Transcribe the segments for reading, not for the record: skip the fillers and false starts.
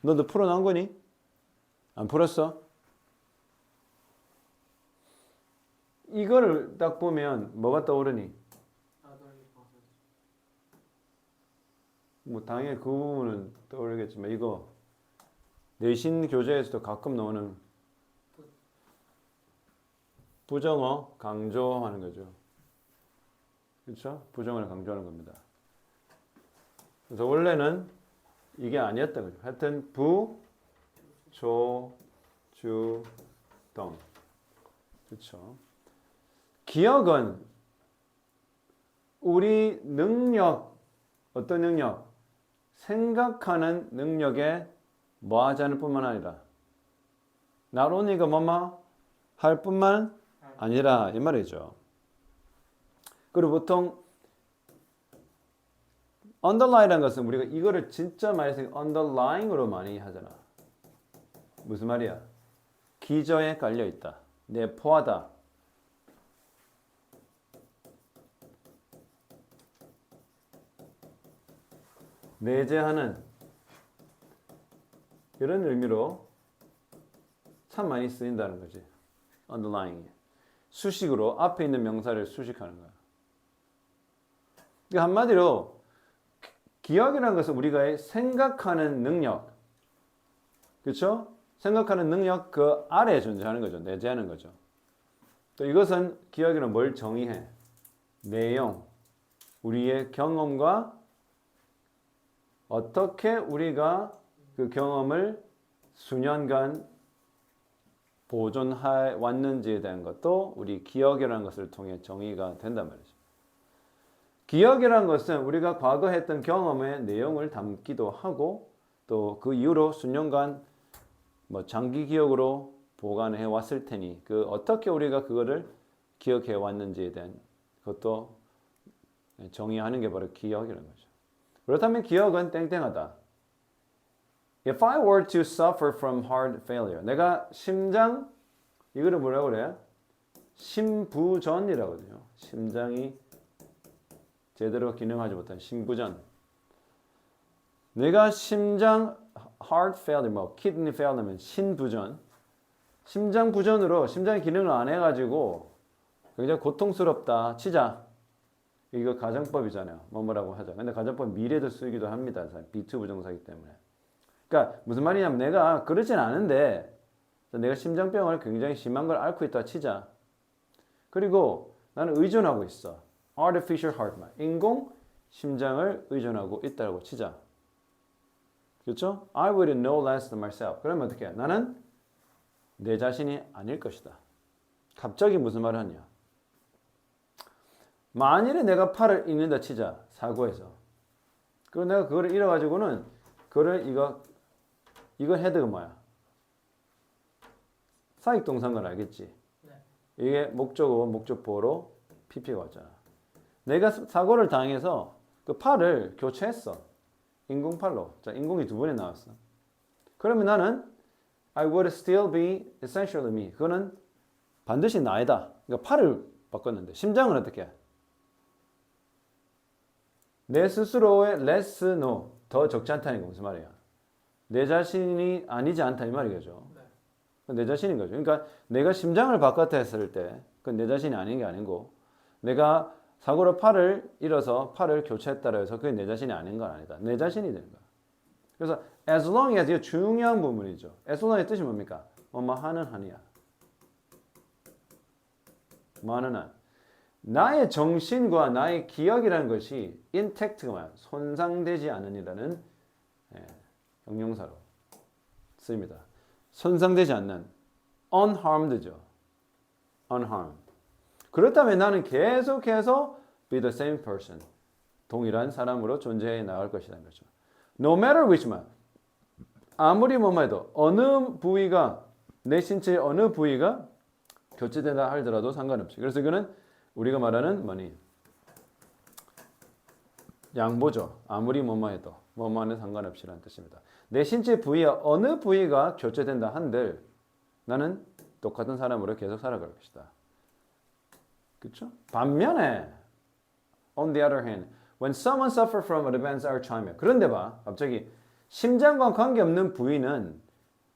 너도 풀어놓은 거니? 안 풀었어? 이거를 딱 보면 뭐가 떠오르니? 뭐 당연히 그 부분은 떠오르겠지만 이거 내신 교재에서도 가끔 나오는 부정어 강조하는 거죠. 그렇죠? 부정어를 강조하는 겁니다. 그래서 원래는 이게 아니었던 거죠. 하여튼 부, 조, 주, 동. 그렇죠? 기억은 우리 능력, 어떤 능력? 생각하는 능력에 뭐 하자는 뿐만 아니라 not only가 뭐뭐 할 뿐만 아니라 이 말이죠. 그리고 보통 underline이라는 것은 우리가 이거를 진짜 많이 쓰는 underlying으로 많이 하잖아. 무슨 말이야? 기저에 깔려 있다. 내포하다. 내재하는 이런 의미로 참 많이 쓰인다는 거지. underlying. 수식으로 앞에 있는 명사를 수식하는 거야. 그러니까 한마디로 기억이라는 것은 우리가 생각하는 능력, 그렇죠? 생각하는 능력 그 아래에 존재하는 거죠. 내재하는 거죠. 또 이것은 기억이란 뭘 정의해? 내용, 우리의 경험과 어떻게 우리가 그 경험을 수년간 보존해 왔는지에 대한 것도 우리 기억이라는 것을 통해 정의가 된단 말이죠. 기억이라는 것은 우리가 과거 했던 경험의 내용을 담기도 하고 또 그 이후로 수년간 뭐 장기 기억으로 보관해 왔을 테니 그 어떻게 우리가 그거를 기억해 왔는지에 대한 것도 정의하는 게 바로 기억이라는 거죠. 그렇다면 기억은 땡땡하다. If I were to suffer from heart failure, 내가 심장 이거를 뭐라고 그래요? 심부전이라고 하거든요. 심장이 제대로 기능하지 못한 심부전. 내가 심장 heart failure, 뭐 kidney failure면 심부전, 심장 부전으로 심장의 기능을 안 해가지고 굉장히 고통스럽다 치자. 이거 가정법이잖아요. 뭐라고 하죠. 근데 가정법 미래도 쓰기도 합니다. B2 부정사이기 때문에. 그러니까 무슨 말이냐면 내가 그러진 않은데 내가 심장병을 굉장히 심한 걸 앓고 있다 치자. 그리고 나는 의존하고 있어. artificial heart, 인공 심장을 의존하고 있다고 치자. 그렇죠? I would know less than myself. 그러면 어떻게 해? 나는 내 자신이 아닐 것이다. 갑자기 무슨 말을 하냐? 만일에 내가 팔을 잃는다 치자. 사고에서. 그리고 내가 그거를 잃어가지고는 그거를 이거 헤드가 뭐야? 사익동사인 알겠지? 네. 이게 목적어, 목적보로 PP가 왔잖아. 내가 사고를 당해서 그 팔을 교체했어. 인공팔로. 자, 인공이 두 번에 나왔어. 그러면 나는 I would still be essentially me. 그거는 반드시 나이다. 그러니까 팔을 바꿨는데 심장은 어떻게 해? 내 스스로의 less no, 더 적지 않다는 게 무슨 말이야? 내 자신이 아니지 않다 이 말이겠죠. 네. 내 자신인 거죠. 그러니까 내가 심장을 바꿨다 했을 때 그건 내 자신이 아닌 게 아니고 내가 사고로 팔을 잃어서 팔을 교체했다고 해서 그게 내 자신이 아닌 건 아니다. 내 자신이 되는 거야. 그래서 as long as 이게 중요한 부분이죠. as long의 뜻이 뭡니까? 뭐 하는 한이야. 뭐 하는 한. 나의 정신과 나의 기억이라는 것이 intact가 뭐야? 손상되지 않으니라는 형용사로 쓰입니다. 손상되지 않는 unharmed죠. unharmed. 그렇다면 나는 계속해서 be the same person. 동일한 사람으로 존재해 나갈 것이라는 거죠. No matter which man. 아무리 뭐만 해도 어느 부위가 내 신체의 어느 부위가 교체된다 하더라도 상관없이. 그래서 이거는 우리가 말하는 뭐니? 양보죠. 아무리 뭐만 해도 뭐만은 상관없이라는 뜻입니다. 내 신체 부위의 어느 부위가 교체된다 한들 나는 똑같은 사람으로 계속 살아갈 것이다. 그렇죠? 반면에 on the other hand, when someone suffers from advanced Alzheimer 그런데 봐. 갑자기 심장과 관계없는 부위는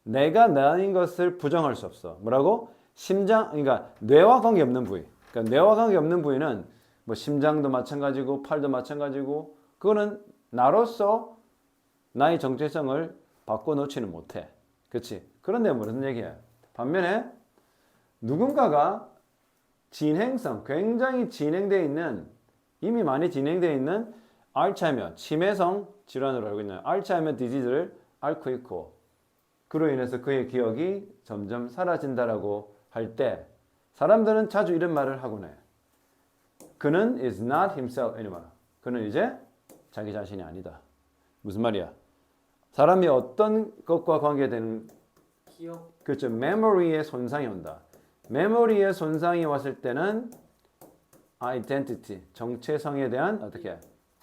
내가 나인 것을 부정할 수 없어. 뭐라고? 심장, 그러니까 뇌와 관계없는 부위. 그러니까 뇌와 관계없는 부위는 뭐 심장도 마찬가지고 팔도 마찬가지고 그거는 나로서 나의 정체성을 바꿔놓지는 못해. 그렇지? 그런데 무슨 얘기야? 반면에 누군가가 진행성, 굉장히 진행되어 있는, 이미 많이 진행되어 있는 알츠하이머, 치매성 질환으로 알고 있는 알츠하이머 디지즈를 앓고 있고 그로 인해서 그의 기억이 점점 사라진다라고 할 때 사람들은 자주 이런 말을 하곤 해. 그는 is not himself anymore. 그는 이제 자기 자신이 아니다. 무슨 말이야? 사람이 어떤 것과 관계되는 기억. 그렇죠. memory의 손상이 온다. memory의 손상이 왔을 때는 identity, 정체성에 대한 어떻게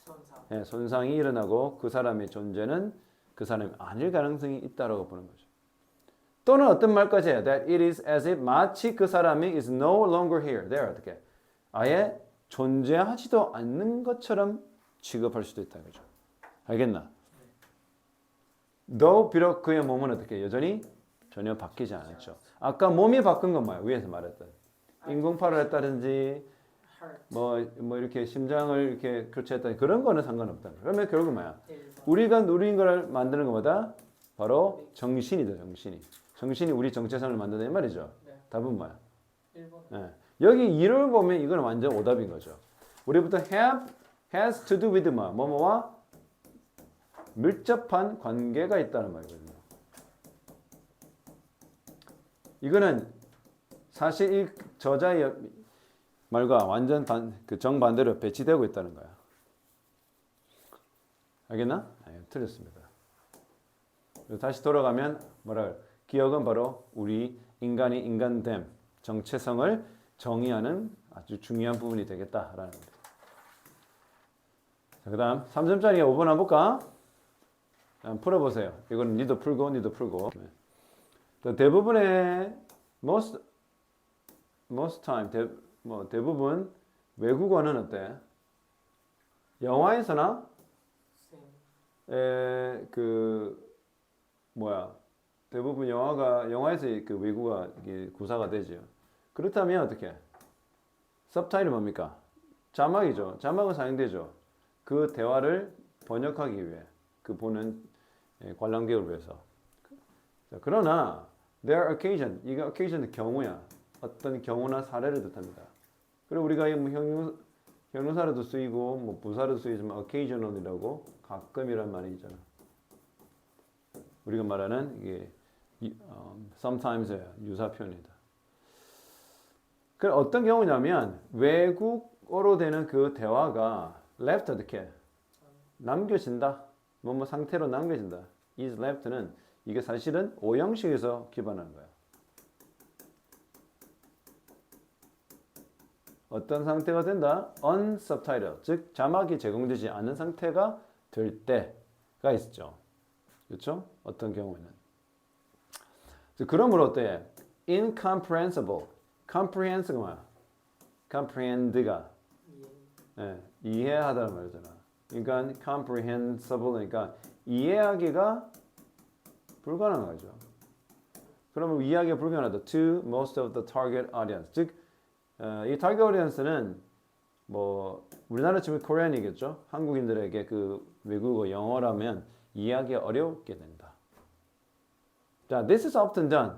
손상. 예, 손상이 일어나고 그 사람의 존재는 그 사람이 아닐 가능성이 있다라고 보는 거죠. 또는 어떤 말까지 해요. That it is as if 마치 그 사람이 is no longer here. there 어떻게 아예 존재하지도 않는 것처럼 취급할 수도 있다 그죠. 알겠나? though 비록 그의 몸은 어떻게 여전히 전혀 바뀌지 않았죠. 아까 몸이 바꾼 건 뭐야? 위에서 말했던 인공팔을 했다든지 뭐 이렇게 심장을 이렇게 교체했다든지 그런 거는 상관없다. 그러면 결국 뭐야? 우리가 누린 걸 만드는 것보다 바로 정신이다. 정신이 우리 정체성을 만든다 이 말이죠. 네. 답은 뭐야? 1번. 네. 여기 1을 보면 이건 완전 오답인 거죠. 우리부터 have, has to do with 뭐뭐와 밀접한 관계가 있다는 말이거든요. 이거는 사실 이 저자의 말과 완전 그 정반대로 배치되고 있다는 거야. 알겠나? 네, 틀렸습니다. 다시 돌아가면 뭐라 기억은 바로 우리 인간이 인간됨, 정체성을 정의하는 아주 중요한 부분이 되겠다라는 겁니다. 자, 그 다음 3점짜리 5번 한번 볼까? 한번 풀어보세요. 이거는 니도 풀고. 네. 대부분의 most time 대부분 외국어는 어때? 영화에서나 대부분 영화에서 그 외국어가 구사가 되죠. 그렇다면 어떻게? 서브타이틀 뭡니까? 자막이죠. 자막은 사용되죠. 그 대화를 번역하기 위해 그 보는 관람객을 위해서. 자, 그러나 there are occasion, 이게 occasion은 경우야. 어떤 경우나 사례를 뜻합니다. 그리고 우리가 형용사로도 쓰이고 뭐 부사로도 쓰이지만 occasional이라고 가끔이란 말이 있잖아. 우리가 말하는 이게 sometimes의 유사 표현이다. 그 어떤 경우냐면 외국어로 되는 그 대화가 left 어떻게 남겨진다. 뭐뭐 상태로 남겨진다. is left는 이게 사실은 오형식에서 기반하는 거야. 어떤 상태가 된다? unsubtitled, 즉 자막이 제공되지 않은 상태가 될 때가 있죠. 그렇죠? 어떤 경우에는. 그러므로 어때? incomprehensible, comprehensive가 뭐야? comprehend가 이해하다는 말이잖아. 그러니까 comprehensible 그러니까 이해하기가 불가능한 거죠. 그러면 이해하기가 불가능하다. to most of the target audience, 즉 이 타겟 오디언스는 뭐 우리나라 치면 코리안이겠죠. 한국인들에게 그 외국어 영어라면 이해하기 어렵게 된다. 자, this is often done.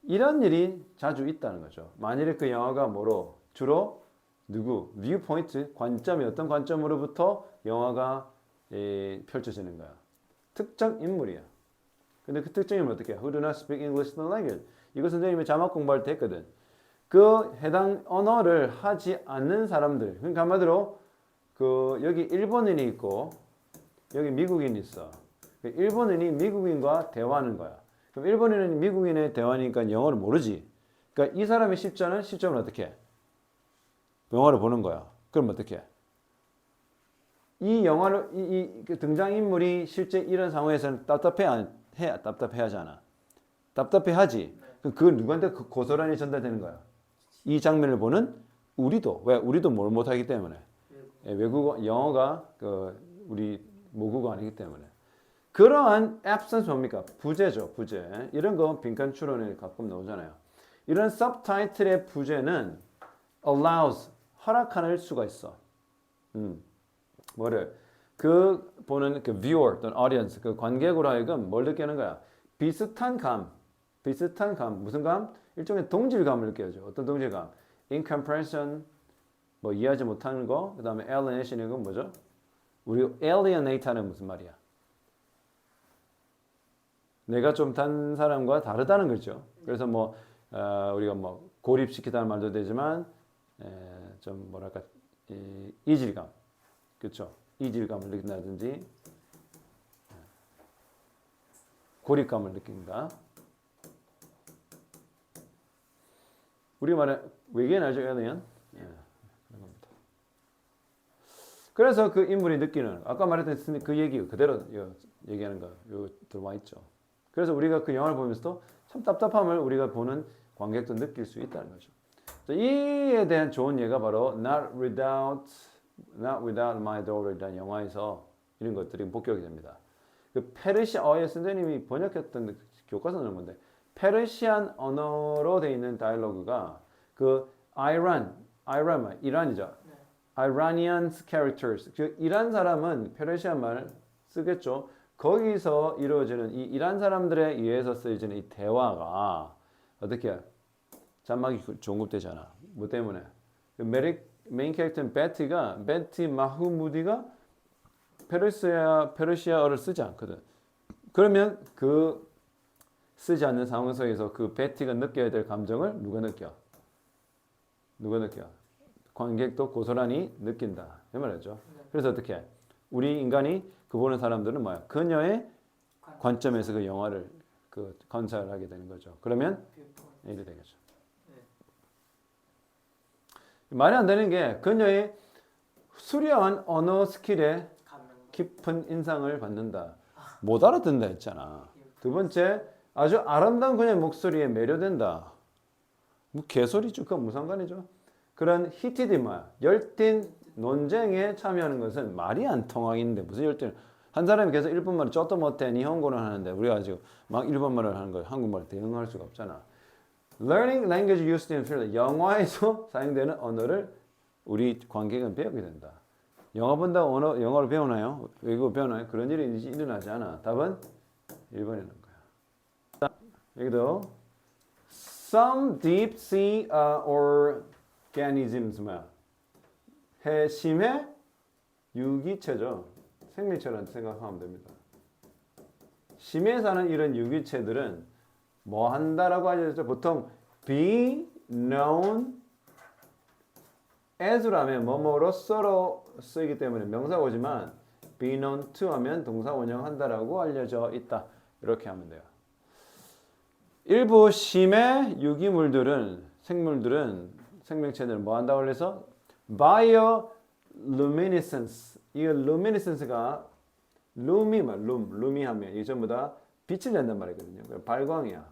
이런 일이 자주 있다는 거죠. 만일에 그 영화가 뭐로 주로 누구 viewpoint 관점이 어떤 관점으로부터 영화가 펼쳐지는 거야. 특정 인물이야. 근데 그 특정 인물 어떻게 해? Who do not speak English in the language. 이거 선생님이 자막 공부할 때 했거든. 그 해당 언어를 하지 않는 사람들. 그러니까 한마디로 그 여기 일본인이 있고 여기 미국인이 있어. 일본인이 미국인과 대화하는 거야. 그럼 일본인은 미국인의 대화니까 영어를 모르지. 그러니까 이 사람의 시점은 어떻게 해? 영화를 보는 거야. 그럼 어떻게 해? 이 영화를 이 등장인물이 실제 이런 상황에서는 답답해하지 않아. 답답해하지. 그건 누구한테 고스란히 전달되는 거야. 이 장면을 보는 우리도 왜 우리도 뭘 못하기 때문에 외국어 영어가 우리 모국어 아니기 때문에 그러한 absence 뭡니까? 부재죠, 부재. 이런 거 빈칸 추론에 가끔 나오잖아요. 이런 subtitle의 부재는 allows, 허락할 수가 있어. 뭐를? 그 보는 그 viewer 또는 audience, 그 관객으로 하여금 뭘 느끼는 거야? 비슷한 감. 무슨 감? 일종의 동질감을 느껴야죠. 어떤 동질감? incomprehension, 뭐 이해하지 못하는 거. 그 다음에 alienation, 이건 뭐죠? 우리 alienate하는 무슨 말이야? 내가 좀 다른 사람과 다르다는 거죠. 그래서 뭐 우리가 뭐 고립시키다는 말도 되지만 좀 뭐랄까 이질감, 그렇죠? 이질감을 느낀다든지 고립감을 느낀다. 우리 말에 외계인 알죠? alien? 그런 겁니다. 그래서 그 인물이 느끼는 아까 말했던 그 얘기 그대로 얘기하는 거 요 들어와 있죠. 그래서 우리가 그 영화를 보면서도 참 답답함을 우리가 보는 관객도 느낄 수 있다는 거죠. 이에 대한 좋은 예가 바로 Not Without My Daughter이라는 영화에서 이런 것들이 복격이 됩니다. 그 페르시아어의 선생님이 번역했던 교과서 넣은 건데 페르시안 언어로 되어 있는 다이alo그가 그 이란이죠. Iranian characters. 그 이란 사람은 페르시안 말을 쓰겠죠. 거기서 이루어지는 이 이란 사람들에 의해서 쓰여지는 이 대화가 어떻게 자막이 종급되잖아. 뭐 때문에? 그 메인 캐릭터는 베티 마흐무디가 페르시아어를 쓰지 않거든. 그러면 그 쓰지 않는 상황 속에서 그 베티가 느껴야 될 감정을 누가 느껴? 관객도 고스란히 느낀다. 이 말이죠. 그래서 어떻게? 우리 인간이 그 보는 사람들은 뭐야? 그녀의 관점에서 그 영화를 그 관찰하게 되는 거죠. 그러면 이래 되겠죠. 말이 안 되는 게 그녀의 수려한 언어 스킬에 깊은 인상을 받는다. 못 알아듣는다 했잖아. 두 번째, 아주 아름다운 그녀의 목소리에 매료된다. 뭐 개소리죠. 그건 무슨 상관이죠. 그런 히티드 뭐야? 열띤 논쟁에 참여하는 것은 말이 안 통하겠는데 무슨 열띤? 한 사람이 계속 일본말을 쩌도 못해 니혼고는 하는데 우리가 지금 막 일본말을 하는 거 한국말 대응할 수가 없잖아. Learning language used in film. 영화에서 사용되는 언어를 우리 관객은 배우게 된다. 영화 본다고 영어를 배우나요? 외국어 배우나요? 그런 일이 일어나지 않아. 답은 1번이라는 거야. 여기도 Some deep sea organisms 뭐야? 해심의 유기체죠. 생명체라는 생각하면 됩니다. 심해 사는 이런 유기체들은 뭐 한다라고 하죠? 보통 be known as라면 뭐뭐로서로 쓰이기 때문에 명사가 오지만 be known to 하면 동사 원형한다라고 알려져 있다. 이렇게 하면 돼요. 일부 심해 유기물들은 생명체들은 뭐 한다고 해서 bioluminescence. 이 luminescence가 lum이 하면 이게 전부 다 빛을 낸단 말이거든요. 발광이야.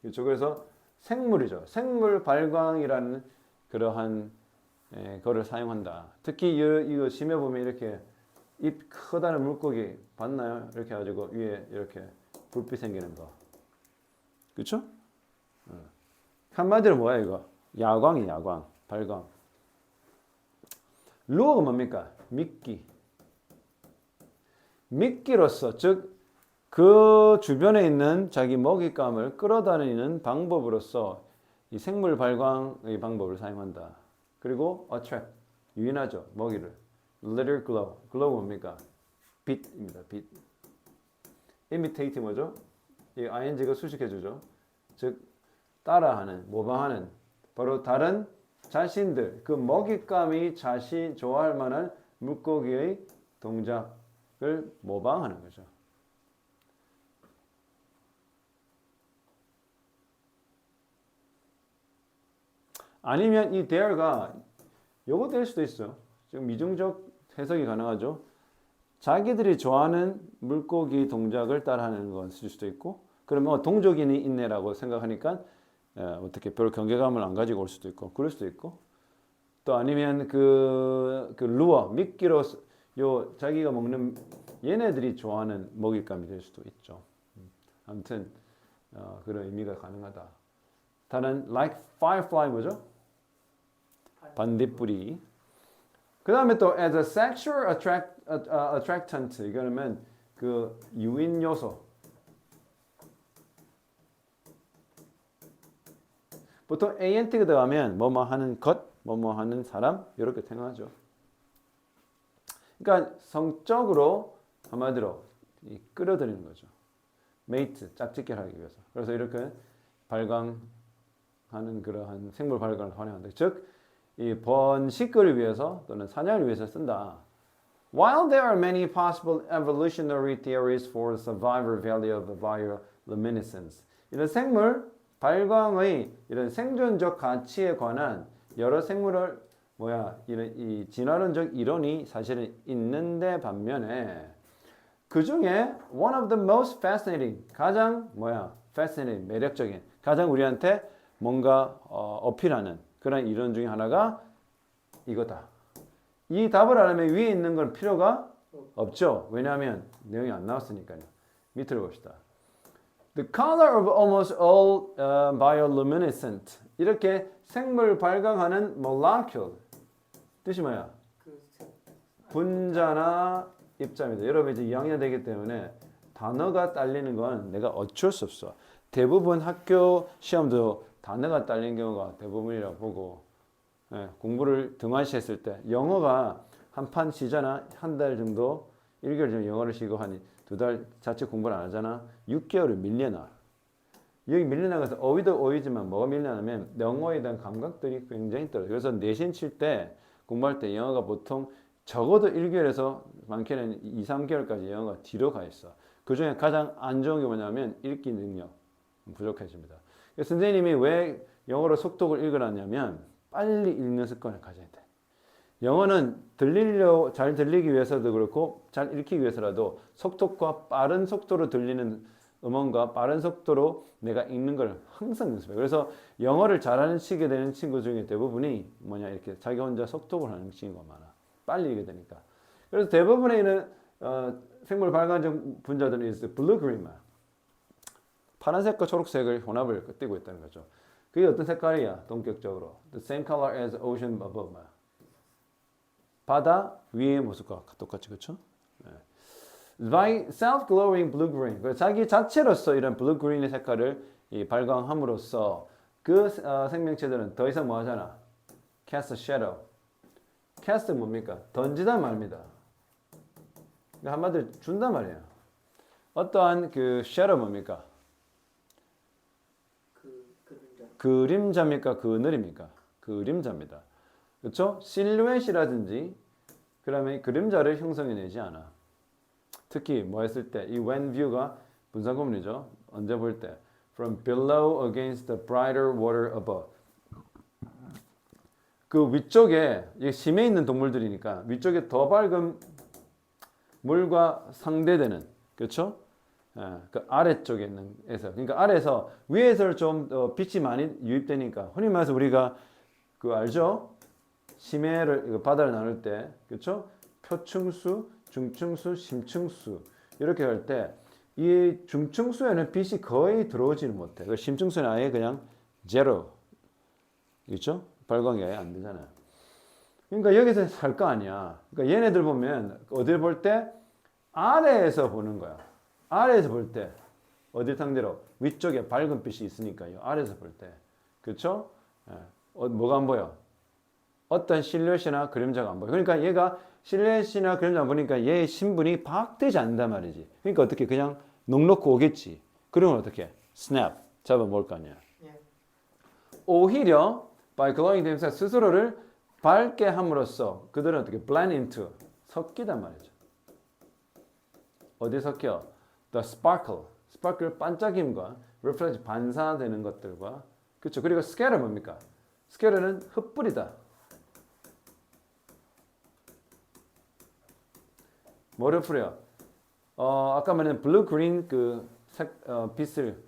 그렇죠. 그래서 생물이죠. 생물 발광이라는 그러한 거를 사용한다. 특히 이거 심해 보면 이렇게 입 커다란 물고기 봤나요? 이렇게 해가지고 위에 이렇게 불빛 생기는 거. 그렇죠? 한마디로 뭐야 이거? 야광, 발광. 루어가 뭡니까? 미끼로서 즉 그 주변에 있는 자기 먹잇감을 끌어다니는 방법으로서 이 생물 발광의 방법을 사용한다. 그리고 attract, 유인하죠. 먹이를. Let it glow. glow 뭡니까? 빛입니다. 빛. imitate 뭐죠? 이 ing가 수식해주죠. 즉 따라하는, 모방하는 바로 다른 자신들, 그 먹잇감이 자신 좋아할 만한 물고기의 동작을 모방하는 거죠. 아니면 이 there가 요거 될 수도 있어요. 지금 이중적 해석이 가능하죠. 자기들이 좋아하는 물고기 동작을 따라하는 것일 수도 있고, 그러면 동족인이 있네라고 생각하니까 어떻게 별 경계감을 안 가지고 올 수도 있고, 그럴 수도 있고, 또 아니면 그 루어 미끼로 요 자기가 먹는 얘네들이 좋아하는 먹잇감이 될 수도 있죠. 아무튼 그런 의미가 가능하다. 다른 like firefly 뭐죠? 반딧불이. 그 다음에 또 as a sexual attractant 이거는 그 유인 요소. 보통 ant가 들어가면 뭐뭐 하는 것, 뭐뭐 하는 사람 이렇게 생각하죠. 그러니까 성적으로 한마디로 끌어들이는 거죠. 메이트, 짝짓기를 하기 위해서. 그래서 이렇게 발광하는 그러한 생물 발광을 활용한다. 즉, 이 번식을 위해서 또는 사냥을 위해서 쓴다. While there are many possible evolutionary theories for the survival value of bioluminescence, 이런 생물 발광의 이런 생존적 가치에 관한 여러 생물을 이런 이 진화론적 이론이 사실은 있는데 반면에 그 중에 one of the most fascinating 가장 fascinating 매력적인 가장 우리한테 뭔가 어필하는 그런 이론 중에 하나가 이거다. 이 답을 알려면 위에 있는 건 필요가 없죠. 왜냐하면 내용이 안 나왔으니까요. 밑으로 봅시다. The color of almost all bioluminescent 이렇게 생물 발광하는 molecule 뜻이 뭐야? 분자나 입자입니다. 여러분 이제 2학년 되기 때문에 단어가 딸리는 건 내가 어쩔 수 없어. 대부분 학교 시험도 단어가 딸리는 경우가 대부분이라고 보고 공부를 등한시했을 때 영어가 한 판 쉬잖아. 한 달 정도 1개월 정도 영어를 쉬고 한 2달 자체 공부를 안 하잖아. 6개월을 밀려나. 여기 밀려나가서 어휘도 어휘지만 뭐가 밀려나면 영어에 대한 감각들이 굉장히 떨어져. 그래서 내신 칠 때 공부할 때 영어가 보통 적어도 1개월에서 많게는 2, 3개월까지 영어가 뒤로 가 있어. 그 중에 가장 안 좋은 게 뭐냐면 읽기 능력 부족해집니다. 선생님이 왜 영어로 속독을 읽으라냐면 빨리 읽는 습관을 가져야 돼. 영어는 잘 들리기 위해서도 그렇고 잘 읽기 위해서라도 속독과 빠른 속도로 들리는 음원과 빠른 속도로 내가 읽는 걸 항상 연습해. 그래서 영어를 잘하는 치게 되는 친구 중에 대부분이 이렇게 자기 혼자 속독을 하는 친구가 많아. 빨리 읽게 되니까. 그래서 대부분의 이런 생물 발광적 분자들은 blue green만 파란색과 초록색을 혼합을 띠고 있다는 거죠. 그게 어떤 색깔이야? 동격적으로 the same color as ocean above. 바다 위의 모습과 똑같이 그렇죠? By self-glowing blue-green, 자기 자체로서 이런 blue-green의 색깔을 발광함으로써 그 생명체들은 더 이상 뭐 하잖아? Cast a shadow. Cast 뭡니까? 던지다 말입니다. 한마디로 준단 말이에요. 어떠한 그 shadow 뭡니까? 그림자입니까? 그늘입니까? 그림자입니다. 그렇죠? 실루엣이라든지 그러면 그림자를 형성해내지 않아. 특히 뭐 했을 때 이 when view가 분사구문이죠. 언제 볼 때 from below against the brighter water above. 그 위쪽에 심해 있는 동물들이니까 위쪽에 더 밝은 물과 상대되는 그렇죠? 그 아래쪽에 있는 에서 그러니까 아래에서 위에서 좀 빛이 많이 유입되니까 흔히 말해서 우리가 그 알죠? 심해를 바다를 나눌 때 그렇죠? 표층수, 중층수, 심층수 이렇게 할 때 이 중층수에는 빛이 거의 들어오지는 못해. 그 심층수는 아예 그냥 제로, 그렇죠? 발광이 아예 안 되잖아요. 그러니까 여기서 살 거 아니야. 그러니까 얘네들 보면 어딜 볼 때 아래에서 보는 거야. 아래에서 볼 때 어딜 상대로 위쪽에 밝은 빛이 있으니까요. 아래에서 볼 때, 그렇죠? 뭐가 안 보여? 어떤 실루엣이나 그림자가 안 보여. 그러니까 얘가 실루엣이나 그림자 안 보니까 얘의 신분이 파악되지 않는단 말이지. 그러니까 어떻게 그냥 넉넉히 오겠지. 그러면 어떻게? snap 잡아먹을 거 아니야. 예. 오히려 by glowing themselves 스스로를 밝게 함으로써 그들은 어떻게 blend into 섞이단 말이죠. 어디 섞여? The sparkle 반짝임과 reflect 반사되는 것들과 그렇죠. 그리고 scatter 뭡니까? scatter는 흩뿌리다. 뭐를 뿌려? 아까 말한 블루 그린 그 빛을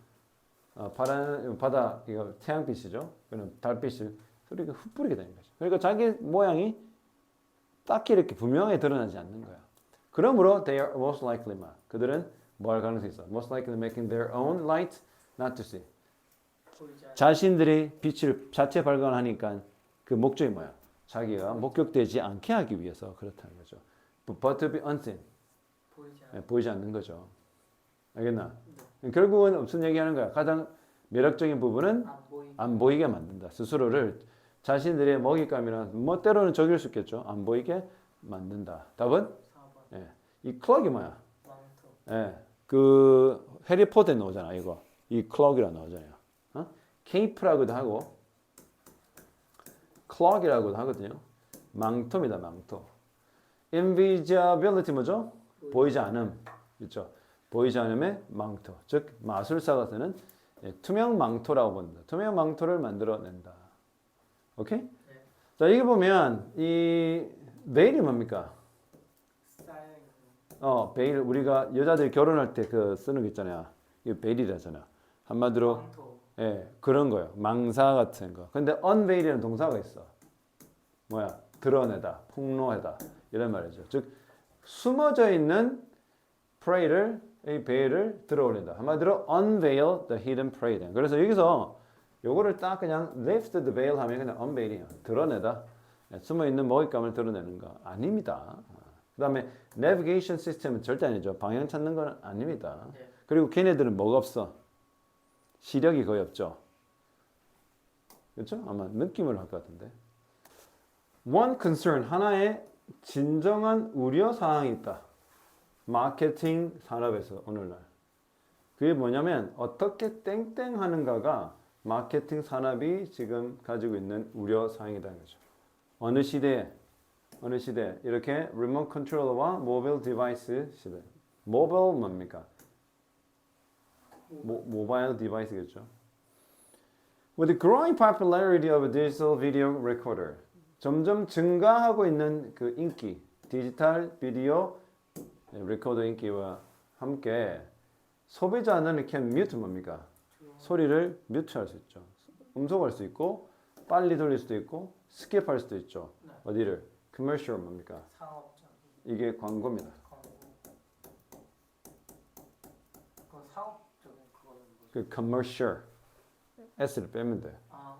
파란 바다 이거 태양빛이죠. 그는 달빛을 소리가 흩뿌리게 되는 거죠. 그러니까 자기 모양이 딱히 이렇게 분명하게 드러나지 않는 거야. 그러므로 they are most likely 그들은 뭐 할 가능성이 있어? most likely making their own light not to see. 보이지 않는 자신들이 빛을 자체 발견하니까 그 목적이 뭐야? 자기가 목격되지 않게 하기 위해서 그렇다는 거죠. But to be unseen. 보이지 않는 보이지 않는 거죠. 알겠나? 결국은 무슨 얘기하는 거야? 가장 매력적인 부분은 안 보이게 안 보이게 만든다. 스스로를 자신들의 먹잇감이나 뭐 때로는 적일 수 있겠죠. 안 보이게 만든다. 답은 4번 예. 이 클럭이 뭐야? 망토 예. 그 해리포터에 나오잖아. 이거 이 클럭이라 나오잖아요. 어? 케이프라고도 하고 클럭이라고도 하거든요. 망토입니다. 망토. invisibility 뭐죠? 보이지 않음. 그렇죠? 보이지 않음의 망토. 즉 마술사가 쓰는 투명 망토라고 본다. 투명 망토를 만들어낸다. 오케이? 네. 자, 여기 보면 이 베일이 뭡니까? 쌓여있는 베일 우리가 여자들이 결혼할 때 그 쓰는 거 있잖아요. 이거 베일이라잖아. 한마디로 망토 예, 그런 거예요. 망사 같은 거. 근데 unveil이라는 동사가 있어. 뭐야? 드러내다, 폭로하다 이런 말이죠. 즉 숨어져 있는 prey를 이 베일을 들어올린다. 한마디로 unveil the hidden prey. 그래서 여기서 요거를 딱 그냥 lift the veil 하면 그냥 unveil이야. 드러내다. 숨어 있는 먹잇감을 드러내는 거 아닙니다. 그다음에 navigation system은 절대 아니죠. 방향 찾는 건 아닙니다. 네. 그리고 걔네들은 뭐가 없어? 시력이 거의 없죠. 그렇죠? 아마 느낌으로 할 것 같은데. One concern, 하나의 진정한 우려 사항이 있다. 마케팅 산업에서 오늘날. 그게 뭐냐면 어떻게 땡땡 하는가가 마케팅 산업이 지금 가지고 있는 우려 사항이라는 거죠. 어느 시대에 이렇게 리모트 컨트롤러와 모바일 디바이스 시대. 모바일 뭡니까? 모바일 디바이스겠죠. With the growing popularity of a digital video recorder, 점점 증가하고 있는 그 인기, 디지털 비디오 레코더 인기와 함께 소비자는 이렇게 뮤트 뭡니까? 소리를 뮤트할 수 있죠. 음소거할 수 있고 빨리 돌릴 수도 있고 스킵할 수도 있죠. 네. 어디를? 커머셜 뭡니까? 상업적 이게 광고입니다. 광고 그 사업적인 그거는 뭐죠? 그 커머셜 S를 빼면 돼. 아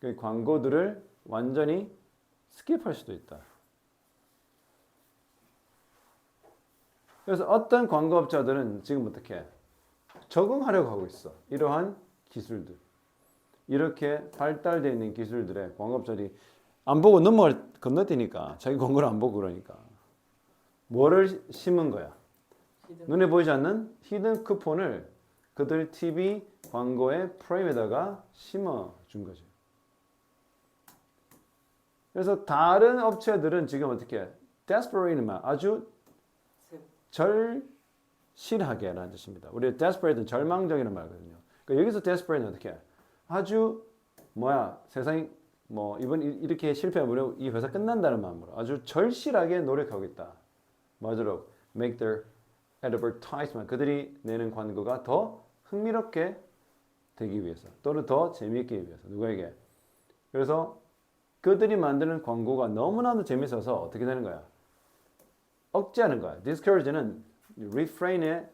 그 광고들을 완전히 스킵할 수도 있다. 그래서 어떤 광고업자들은 지금 어떻게 적응하려고 하고 있어. 이러한 기술들. 이렇게 발달되어 있는 기술들에 광고업자들이 안 보고 건너뛰니까 자기 광고를 안 보고 그러니까 뭐를 심은 거야? 히든 눈에 보이지 않는 히든 쿠폰을 그들 TV 광고의 프레임에다가 심어준 거죠. 그래서 다른 업체들은 지금 어떻게 desperate만 아주 절실하게라는 뜻입니다. 우리 desperate는 절망적이라는 말이거든요. 그러니까 여기서 desperate는 어떻게 아주 세상이 이번 이렇게 실패하면 이 회사 끝난다는 마음으로 아주 절실하게 노력하고 있다. 뭐하도록 make their advertisement 그들이 내는 광고가 더 흥미롭게 되기 위해서 또는 더 재미있게 하기 위해서 누구에게 그래서 그들이 만드는 광고가 너무나도 재밌어서 어떻게 되는 거야? 억제하는 거야. discourage는 refrain의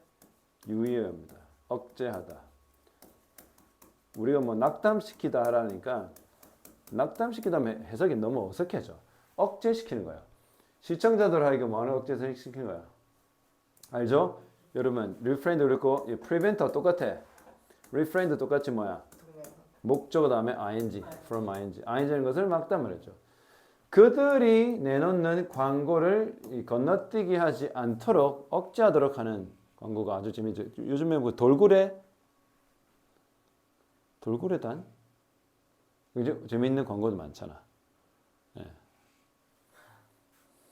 유의어입니다. 억제하다. 우리가 낙담시키다라니까 낙담시키다면 해석이 너무 어색해져. 억제시키는 거야. 시청자들에게 뭐하는 억제시키는 거야? 알죠? 여러분 refrain도 그렇고 prevent도 똑같아. refrain도 똑같이 목적어 다음에 ing, from ing. ing는 것을 막다 말했죠. 그들이 내놓는 광고를 건너뛰게 하지 않도록 억제하도록 하는 광고가 아주 재미있죠. 요즘에 돌고래단? 그죠? 재미있는 광고도 많잖아. 예.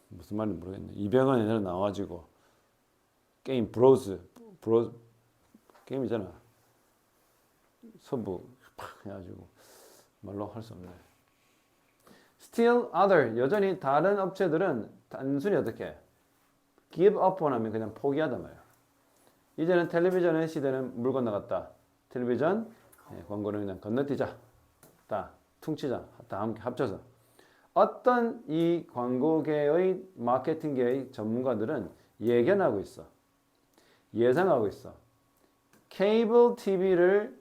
무슨 말인지 모르겠네. 이병헌 옛날에 나와가지고 게임 브로즈 게임이잖아. 서부 팍 해가지고 말로 할 수 없네. Still other 여전히 다른 업체들은 단순히 어떻게 give up 하면 그냥 포기하단 말이야. 이제는 텔레비전의 시대는 물 건너갔다. 텔레비전 광고는 그냥 건너뛰자. 다 퉁치자. 다 함께 합쳐서 어떤 이 광고계의 마케팅계의 전문가들은 예견하고 있어. 예상하고 있어. 케이블 TV를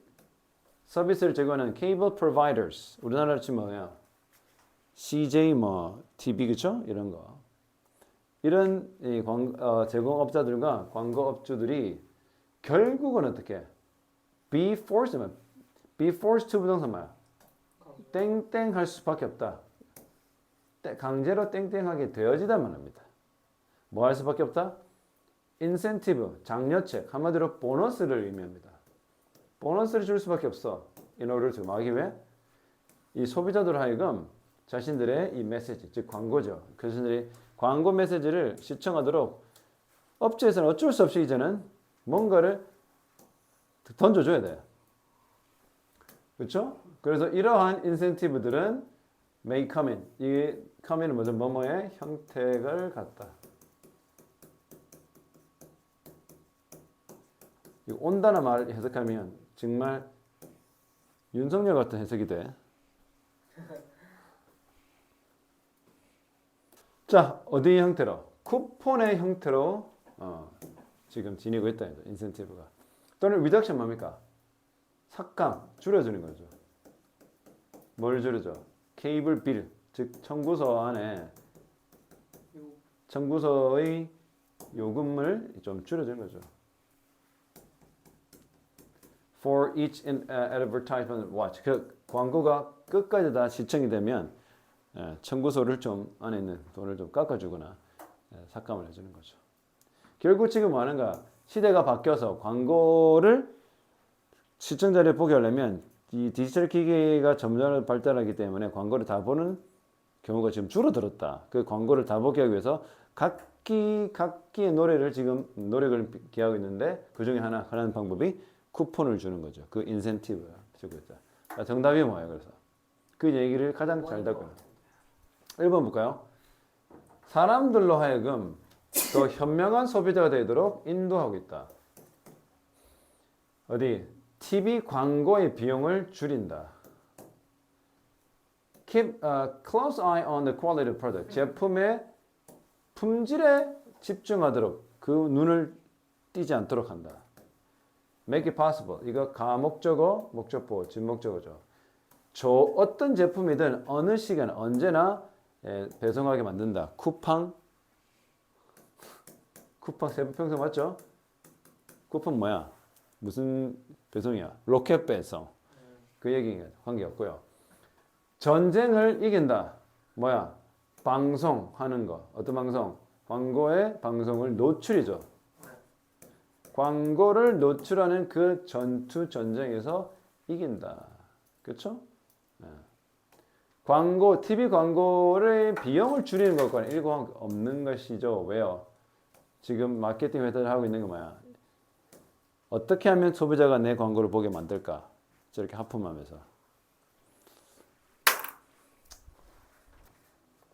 서비스를 제공하는 케이블 프로바이더스 우리나라로 치면 뭐야? CJ 뭐 TV 그쵸? 이런 거. 이런 이 제공업자들과 광고업주들이 결국은 어떻게? be forced to 부동산 뭐야? 땡땡 할 수밖에 없다. 강제로 땡땡하게 되어지다만 합니다. 뭐 할 수밖에 없다? 인센티브, 장려책, 한마디로 보너스를 의미합니다. 보너스를 줄 수밖에 없어. in order to 하기 위해 이 소비자들 하여금 자신들의 이 메시지, 즉 광고죠. 자신들이 광고 메시지를 시청하도록 업체에서는 어쩔 수 없이 이제는 뭔가를 던져줘야 돼요. 그렇죠? 그래서 이러한 인센티브들은 may come in. 이 come in은 뭐죠? 뭐뭐의 형태를 갖다. 이 온다는 말 해석하면 정말 윤석열 같은 해석이 돼. 자, 어디의 형태로? 쿠폰의 형태로 지금 지니고 있다. 인센티브가. 또는 리덕션 뭡니까? 삭감, 줄여주는 거죠. 뭘 줄여줘? 케이블 빌, 즉 청구서 안에 청구서의 요금을 좀 줄여주는 거죠. For each advertisement watch. 그 광고가 끝까지 다 시청이 되면 청구서를 좀 안에 있는 돈을 좀 깎아주거나 삭감을 해주는 거죠. 결국 지금 뭐 하는가? 시대가 바뀌어서 광고를 시청자를 보게 하려면 이 디지털 기기가 점점 발달하기 때문에 광고를 다 보는 경우가 지금 줄어들었다. 그 광고를 다 보게 하기 위해서 각기의 노래를 지금 노력을 기하고 있는데 그 중에 하나의 방법이 쿠폰을 주는 거죠. 그 인센티브를 주고 있다. 정답이 뭐예요? 그래서 그 얘기를 가장 잘 듣고 1번 볼까요? 사람들로 하여금 더 현명한 소비자가 되도록 인도하고 있다. 어디? TV 광고의 비용을 줄인다. Keep a close eye on the quality of product. 제품의 품질에 집중하도록 그 눈을 띄지 않도록 한다. Make it possible. 이거 가목적어, 목적보, 진목적어죠. 어떤 제품이든 어느 시간 언제나 배송하게 만든다. 쿠팡 세부평선 맞죠? 쿠팡 뭐야? 무슨 배송이야? 로켓 배송. 그 얘기가 관계없고요. 전쟁을 이긴다. 뭐야? 방송하는 거. 어떤 방송? 광고의 방송을 노출이죠. 광고를 노출하는 그 전투 전쟁에서 이긴다. 그렇죠? 광고, TV 광고를 비용을 줄이는 것과는 일관 없는 것이죠. 왜요? 지금 마케팅 회사를 하고 있는 게 뭐야? 어떻게 하면 소비자가 내 광고를 보게 만들까? 저렇게 하품하면서.